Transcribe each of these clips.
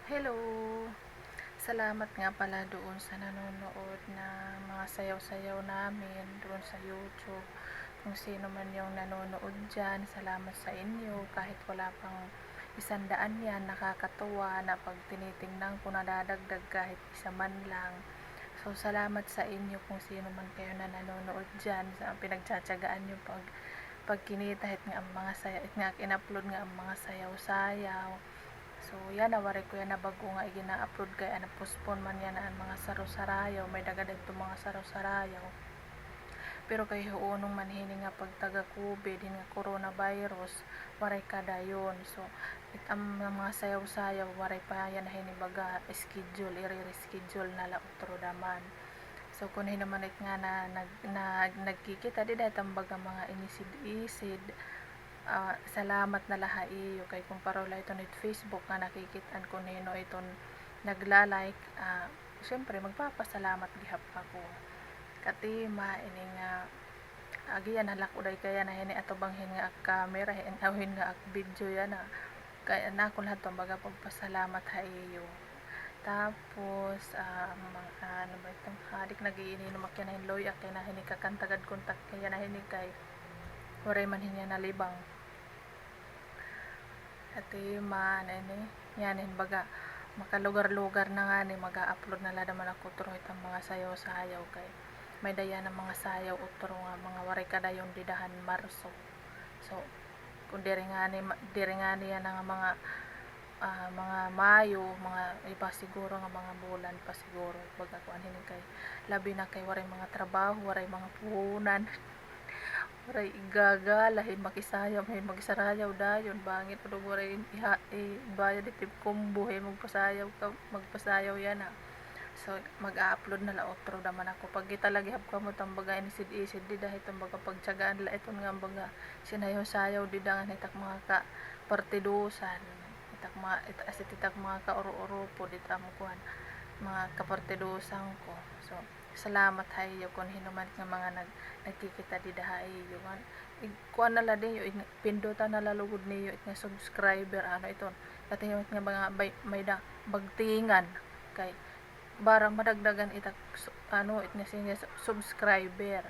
Hello! Salamat nga pala doon sa nanonood ng mga sayaw-sayaw namin doon sa YouTube. Kung sino man yung nanonood dyan, salamat sa inyo. Kahit wala pang 100 yan, nakakatuwa na pag tinitingnan ko nadadagdag kahit isa man lang. So, salamat sa inyo kung sino man kayo na nanonood dyan. Sa pinagtsatsagaan nyo pag kinitahit nga ang mga sayaw, nga in-upload nga ang mga sayaw-sayaw. So yan nawari ko yan na bago nga gina-upload kay ana postpone man yan ang mga saro-sarayaw, may dagadag to mga saro-sarayaw. Pero kay huunong manhini nga pag taga COVID nga coronavirus, waray kadayon. So ang mga sayaw-sayaw waray pa yan na hinibaga schedule, i-reschedule na la otro daman. So kung naman nga nagkikita di dahil tambaga mga inisid-isid, salamat na laha iyo kay kung parola ito nit Facebook nga nakikitaan ko nino iton nagla-like, syempre magpapasalamat gihap ako katima ini nga agiyan halak uday kaya na hini ato banghin nga camera awin nga ak video yan kaya na ako lahat tambaga pagpasalamat ha iyo. Tapos ano ba itong hadik nagiini no makyanahin loy kay na hini kakantagad kontak kaya na hini kay waray man hinya nalibang man ini yanin baga makalugar-lugar na nga ni mag-upload na lada man ako turo itang mga sayaw-sayaw kay may daya ng mga sayaw utro nga mga waray kadayon didahan Marso. So kung diri nga ni yan nga mga Mayo, mga iba siguro nga mga bulan pa siguro baga kuan hini kay labi na kay waray mga trabaho, waray mga puhunan waray igagalahin makisayaw may magisarayaw dayon bangit pud waray bayad itip kumbo magpasayaw yan so mag-upload na la otro daman ako pag italagi hab kamo tambaga inisid-isid di dahil tambaga pagtiyagaan la iton nga baga sinayaw-sayaw di dangan itak mga ka partidusan itak mga ka oro-oro po di tamo kuan mga kapartidusan ko. So salamat hayo kung hinuman nga mga nagkikita di dahay yung kuan na la din yung pindutan na lalugod niyo it nga subscriber ano iton pati yung nga mga may da bagtingan kay barang madagdagan itak ano it nga sinya subscriber.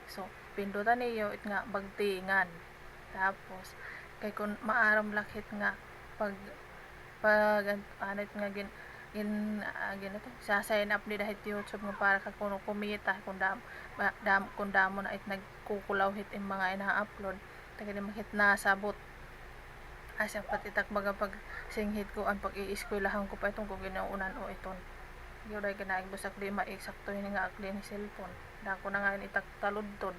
So pindutan niyo it nga bagtingan tapos kay kung maaram lakit nga pag ano it nga ginito sa sign up ni dahit YouTube nga para ka kuno kumita kung damo na it nagkukulaw hit yung mga ina-upload taga di makit nasabot asya pat itak baga pag singhit ko ang pag i-eskwelahan ko pa itong kung ginaunan o iton gyuday kinaig busak di maeksakto yun nga akli ni cellphone dako na nga itak taludtod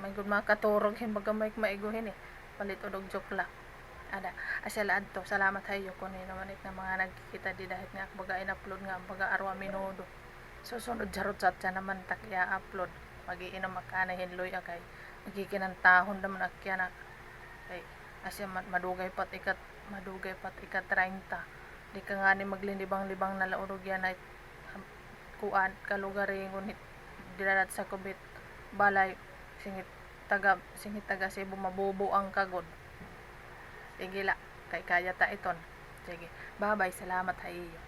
may gud makaturog hin baga maiguhin palit og joke lang ada asya to salamat hayo ko ni naman it nga mga nagkikita di dahil nga baga in-upload nga baga arwa minuto susunod jarot chat naman takya upload magiinom makana hinloy kay magikinantahon naman akya na kay asya madugay pat ikat 30 di ka nga ni maglindibang-libang na laurog yan ay kuan kalugari ngunit dilalat sa kubit balay singit taga Cebu mabubo ang kagod. Sige la, kay kaya ta iton. Sige, bye-bye, salamat ha iyo.